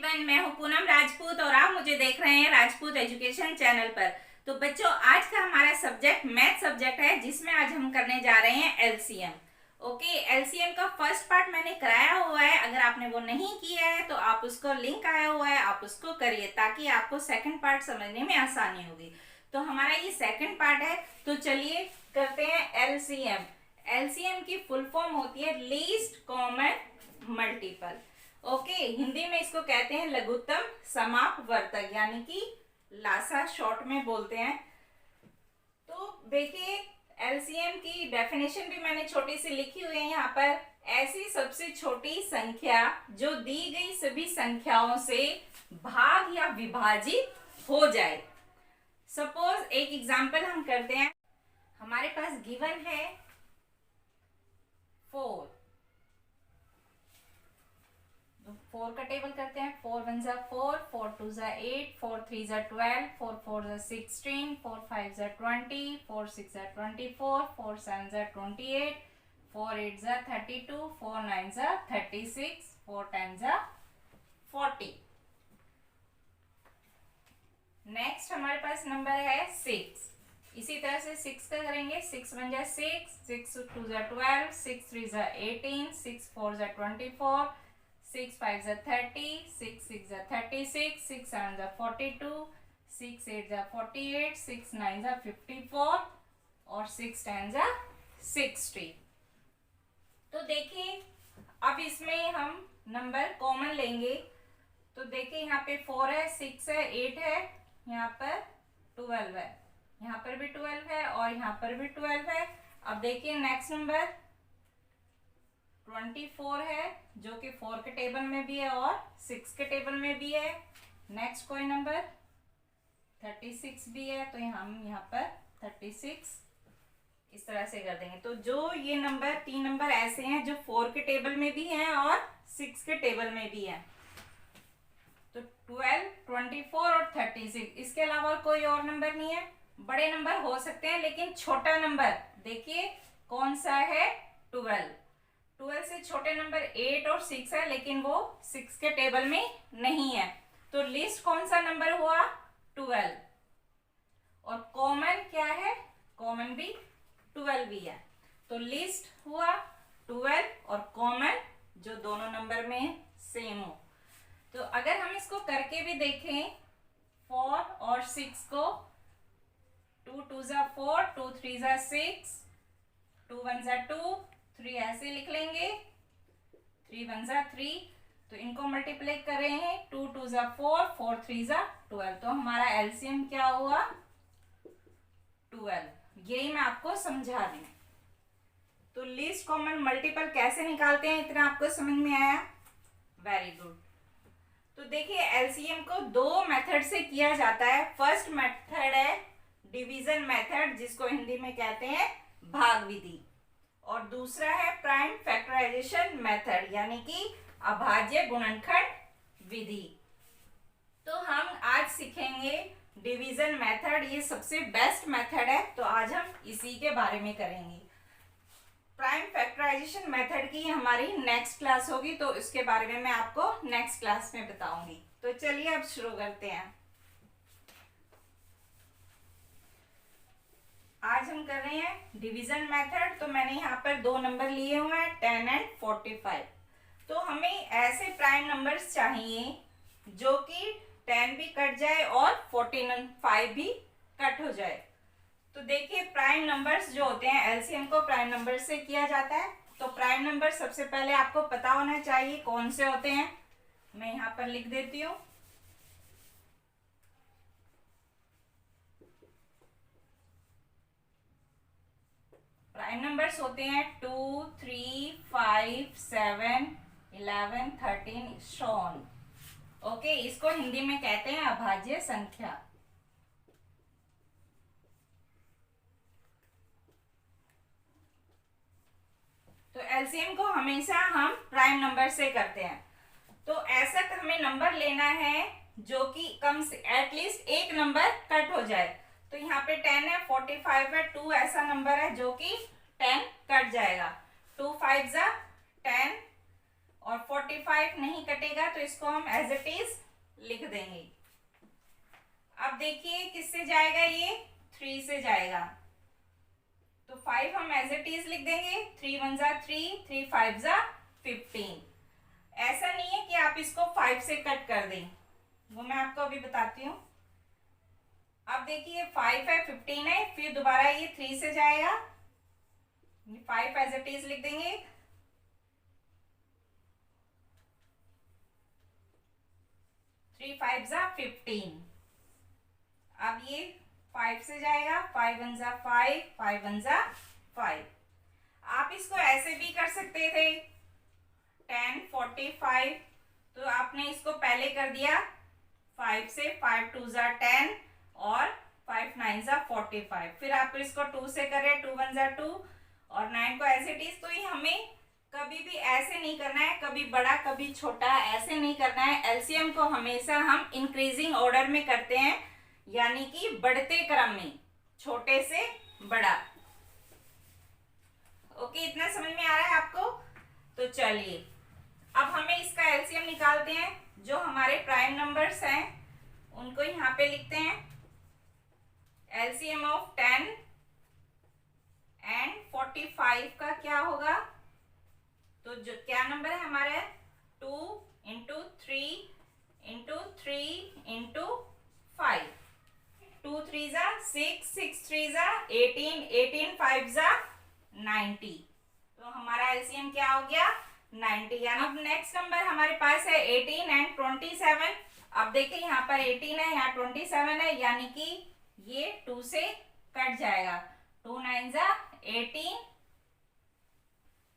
Everyone, मैं हूं पूनम राजपूत और आप मुझे देख रहे हैं राजपूत एजुकेशन चैनल पर। तो बच्चों, आज का हमारा सब्जेक्ट मैथ सब्जेक्ट है, जिसमें आज हम करने जा रहे हैं एलसीएम। ओके, एलसीएम का फर्स्ट पार्ट मैंने कराया हुआ है। अगर आपने वो नहीं किया है तो आप उसको लिंक आया हुआ है, आप उसको करिए ताकि आपको सेकंड पार्ट समझने में आसानी होगी। तो हमारा ये सेकंड पार्ट है, तो चलिए करते हैं एलसीएम। एलसीएम की फुल फॉर्म होती है least common multiple. Okay, Hindi में इसको कहते हैं लघुत्तम समापवर्तक, यानी कि लासा शॉर्ट में बोलते हैं। तो देखिए, एलसीएम की डेफिनेशन भी मैंने छोटी सी लिखी हुई है यहाँ पर। ऐसी सबसे छोटी संख्या जो दी गई सभी संख्याओं से भाग या विभाजित हो जाए। सपोज एक एग्जांपल हम करते हैं। हमारे पास गिवन है 4। 4 का टेबल करते हैं। 4 1 जा 4, 4 2 जा 8, 4 3 जा 12, 4 4 जा 16, 4 5 जा 20, 4 6 जा 24, 4 7 जा 28, 4 8 जा 32, 4 9 जा 36, 4 10 जा 40। नेक्स्ट हमारे पास नंबर है 6। इसी तरह से 6 का करेंगे। 6 1 जा 6, 6 2 जा 12, 6 3 जा 18, 6 4 जा 24, 6 5 जा 30, 6 6 जा 36, 6 7 जा 42, 6 8 जा 48, 6 9 जा 54 और 6 10 जा 60। तो देखिए, अब इसमें हम नंबर कॉमन लेंगे। तो देखिए, यहाँ पे 4 है, 6 है, 8 है, यहाँ पर 12 है, यहाँ पर भी 12 है और यहाँ पर भी 12 है। अब देखिए नेक्स्ट नंबर 24 है, जो कि 4 के टेबल में भी है और 6 के टेबल में भी है। नेक्स्ट कोई नंबर 36 भी है, तो हम यहाँ पर 36 इस तरह से कर देंगे। तो जो ये नंबर 3 नंबर ऐसे हैं जो 4 के टेबल में भी हैं और 6 के टेबल में भी हैं। तो 12, 24 और 36, इसके अलावा कोई और नंबर नहीं है। बड़े नंबर हो सकते हैं, लेकिन छोटा नंबर देखिए कौन सा है, 12। 12 से छोटे नंबर 8 और 6 है, लेकिन वो 6 के टेबल में नहीं है। तो लिस्ट कौन सा नंबर हुआ, 12। और कॉमन क्या है, कॉमन भी 12 भी है। तो लिस्ट हुआ 12 और कॉमन जो दोनों नंबर में सेम हो। तो अगर हम इसको करके भी देखें 4 और 6 को, 2 2 जा 4, 2 3 जा 6, 2 1 जा 2, 3 ऐसे लिख लेंगे, 3 1 जा 3। तो इनको मल्टीप्लाई कर रहे हैं, 2 2 जा 4, 4 3 जा 12। तो हमारा एलसीएम क्या हुआ, 12। यही मैं आपको समझा दी। तो लीस्ट कॉमन मल्टीपल कैसे निकालते हैं, इतना आपको समझ में आया, वेरी गुड। तो देखिए, एलसीएम को 2 मेथड से किया जाता है। फर्स्ट मेथड है डिवीजन मेथड, जिसको हिंदी में कहते हैं भाग विधि, और दूसरा है प्राइम फैक्टराइजेशन मेथड, यानी कि अभाज्य गुणनखंड विधि। तो हम आज सीखेंगे डिवीजन मेथड। ये सबसे बेस्ट मेथड है, तो आज हम इसी के बारे में करेंगे। प्राइम फैक्टराइजेशन मेथड की हमारी नेक्स्ट क्लास होगी, तो इसके बारे में मैं आपको नेक्स्ट क्लास में बताऊंगी। तो चलिए अब शुरू करते हैं। आज हम कर रहे हैं डिवीजन मेथड। तो मैंने यहाँ पर 2 नंबर लिए हुए हैं, 10 एंड 45। तो हमें ऐसे प्राइम नंबर्स चाहिए जो कि 10 भी कट जाए और 45 भी कट हो जाए। तो देखिए, प्राइम नंबर्स जो होते हैं, एलसीएम को प्राइम नंबर से किया जाता है। तो प्राइम नंबर सबसे पहले आपको पता होना चाहिए कौन से होते हैं। मैं यहाँ पर लिख देती हूँ। प्राइम नंबर्स होते हैं 2 3 5 7 11 13 शॉन। ओके, इसको हिंदी में कहते हैं अभाज्य संख्या। तो एलसीएम को हमेशा हम प्राइम नंबर से करते हैं। तो ऐसा हमें नंबर लेना है जो कि कम से एटलीस्ट एक नंबर कट हो जाए। तो यहाँ पे 10 है, 45 है, 2 ऐसा नंबर है जो कि 10 कट जाएगा। 2 5 जा 10, और 45 नहीं कटेगा तो इसको हम एज इट इज लिख देंगे। अब देखिए किससे जाएगा, ये 3 से जाएगा, तो 5 हम एज इट इज लिख देंगे। 3 1 जा 3, 3 5 जा 15। ऐसा नहीं है कि आप इसको 5 से कट कर दें, वो मैं आपको अभी बताती हूँ। अब देखिए 5 है, 15 है, फिर दोबारा ये 3 से जाएगा, 5 एज इट इज लिख देंगे। 3 5 जा 15। अब ये 5 से जाएगा, 5 1 जा 5, 5 1 जा 5। आप इसको ऐसे भी कर सकते थे 10 45, तो आपने इसको पहले कर दिया 5 से, 5 2 जा 10 और 5 9 जा 45। फिर आप इसको 2 से करें, 2 1 जा 2 और 9 को एज इट इज। तो ये हमें कभी भी ऐसे नहीं करना है, कभी बड़ा कभी छोटा ऐसे नहीं करना है। एलसीएम को हमेशा हम इंक्रीजिंग ऑर्डर में करते हैं, यानी कि बढ़ते क्रम में, छोटे से बड़ा। ओके, इतना समझ में आ रहा है आपको? तो चलिए अब हमें इसका एलसीएम निकालते हैं। जो हमारे प्राइम नंबर्स हैं उनको यहाँ पे लिखते हैं। एलसीएम ऑफ 10 एंड 45 का क्या होगा? तो जो क्या नंबर है हमारे 2 इंटू 3 इंटू 3 इंटू 5। 2 3 जा 6, 6 3 जा 18, 18 5 जा 90। तो हमारा एलसीएम क्या हो गया? 90। यानी अब नेक्स्ट नंबर हमारे पास है 18 एंड 27। अब देखिए यहाँ पर 18 है, यहाँ 27 है, यानी कि ये 2 से कट जाएगा। 2 9 जा 18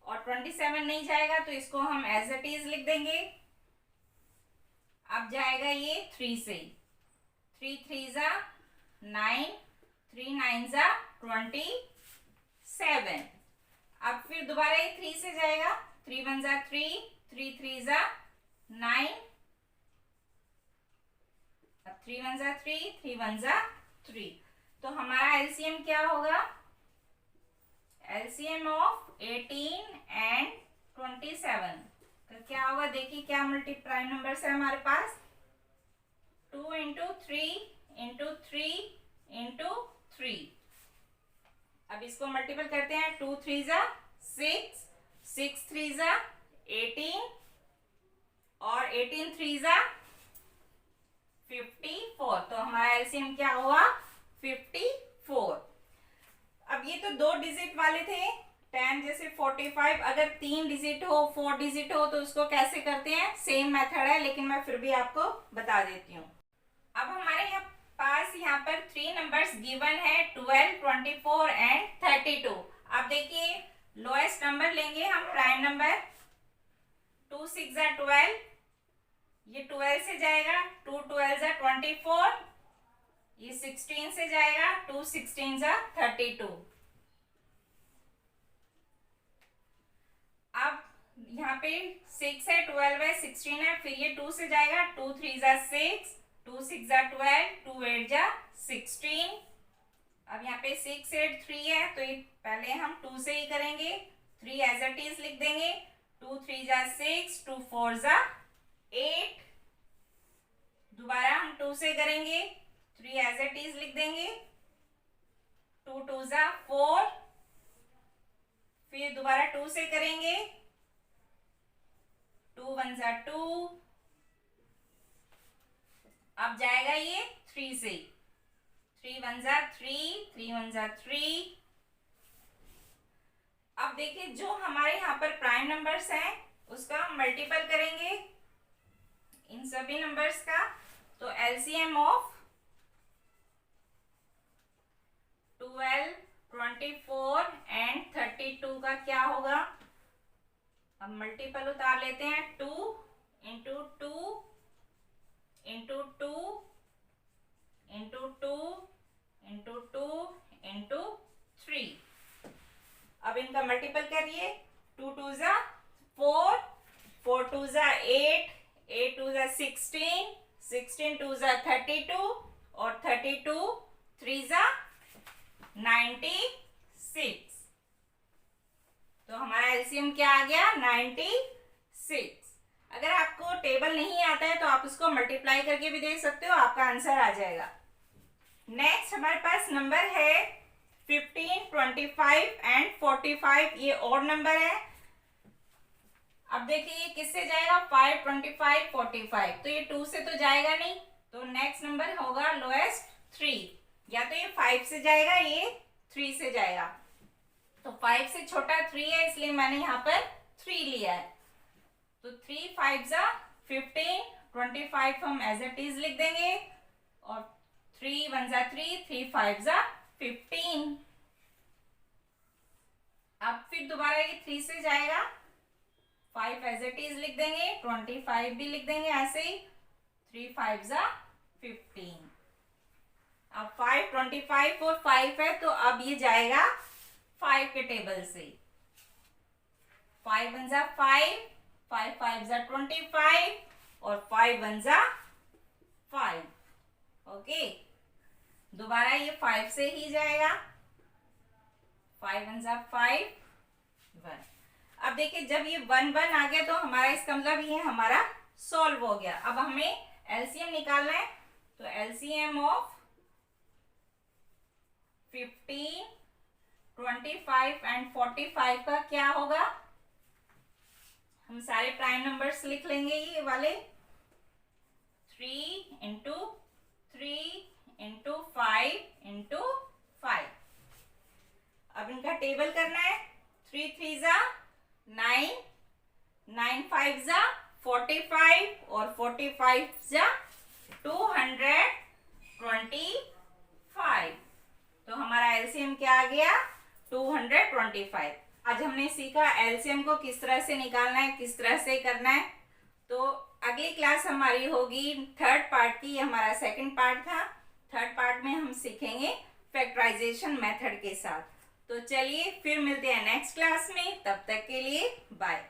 और 27 नहीं जाएगा, तो इसको हम एज इट इज लिख देंगे। अब जाएगा ये 3 से, 3 3 जा 9, 3 9 जा 27। अब फिर दोबारा ये 3 से जाएगा, 3 1 जा 3, 3 3 जा 9, अब 3 1 जा 3, 3 1 जा 3। तो हमारा एलसीएम क्या होगा? एलसीएम ऑफ 18 एंड 27 तो क्या होगा? देखिए क्या मल्टीप्लाई नंबर है हमारे पास, 2 इंटू 3 इंटू 3 इंटू 3। अब इसको मल्टीपल करते हैं। 2 3 जा 6, 6 3 जा 18 और 18 3 जा 54। तो हमारा एलसीएम क्या हुआ? 54। अब ये तो 2 डिजिट वाले थे। 10 जैसे 45, अगर 3 डिजिट हो, 4 डिजिट हो तो उसको कैसे करते हैं? सेम मेथड है, लेकिन मैं फिर भी आपको बता देती हूँ। अब हमारे पास यहाँ पर 3 नंबर्स गिवन है, 12 24 एंड 32। अब देखिए लोएस्ट नंबर लेंगे हम, प्राइम नंबर। 2 6 जा 12, ये 12 से जाएगा। 2 12 जा 24, ये 16 से जाएगा। 2 16 जा 32। अब यहाँ पे 6 है, 12 है, 16 है, फिर ये 2 से जाएगा। 2 3 जा 6, 2 6 जा 12, 2 8 जा 16। अब यहाँ पे 6 8 3 है, तो ये पहले हम 2 से ही करेंगे। 3 एज इट इज लिख देंगे। 2 3 जा 6, 2 4 जा 8। दोबारा हम 2 से करेंगे। 3 एज इट इज लिख देंगे। 2 2 जा 4, फिर दोबारा 2 से करेंगे। 2 1 जा 2। अब जाएगा ये 3 से। 3 1 जा 3, 3 1 जा 3। अब देखिए जो हमारे यहाँ पर प्राइम नंबर्स हैं उसका हम मल्टीपल करेंगे इन सभी नंबर्स का। तो एलसीएम ऑफ 12 24 एंड 32 का क्या होगा? अब मल्टीपल उतार लेते हैं। 2 into 2 into 2 into 2 into 2 into 3। अब इनका मल्टीपल करिए। 2 2 जा 4, 4 2 जा 8, 8 2 जा 16, 16 2 जा 32 और 32 3 जा 96। तो हमारा एलसीएम क्या आ गया? 96। 6। अगर आपको टेबल नहीं आता है तो आप उसको मल्टीप्लाई करके भी देख सकते हो, आपका आंसर आ जाएगा। नेक्स्ट हमारे पास नंबर है 15, 25 एंड 45। ये ऑड नंबर है। अब देखिए ये किससे जाएगा, 5, 25, 45। तो ये 2 से तो जाएगा नहीं, तो नेक्स्ट नंबर होगा लोएस्ट 3। या तो ये 5 से जाएगा, ये 3 से जाएगा। तो 5 से छोटा 3 है, इसलिए मैंने यहाँ पर 3 लिया है। तो 3 5 जा 15, 25 हम एज इट इज लिख देंगे, और 3 1 जा 3, 3 5 जा 15। अब फिर दोबारा ये 3 से जाएगा, 5 एज इट इज लिख देंगे, 25 भी लिख देंगे ऐसे ही, 3 5 जा 15। अब 5, 25 और 5 है, तो अब ये जाएगा 5 के टेबल से। 5 1 जा 5, 5 5 जा 25, और 5 1 जा 5। ओके, दोबारा ये 5 से ही जाएगा, 5 1 जा 5, 1। अब देखिए जब ये 1 1 आ गया तो हमारा इसका मतलब ये हमारा सॉल्व हो गया। अब हमें एलसीएम निकालना है, तो एलसीएम ऑफ 15, 25 एंड 45 का क्या होगा। हम सारे प्राइम नंबर्स लिख लेंगे, ये वाले 3 इंटू 3 इंटू 5 इंटू 5। अब इनका टेबल करना है। 3 3 जा 9, 9 5 जा 45, और 45 जा 225। तो हमारा एलसीएम क्या आ गया, 225। आज हमने सीखा एलसीएम को किस तरह से निकालना है, किस तरह से करना है। तो अगली क्लास हमारी होगी थर्ड पार्ट की, हमारा सेकंड पार्ट था। थर्ड पार्ट में हम सीखेंगे फैक्टराइजेशन मेथड के साथ। तो चलिए फिर मिलते हैं नेक्स्ट क्लास में, तब तक के लिए बाय।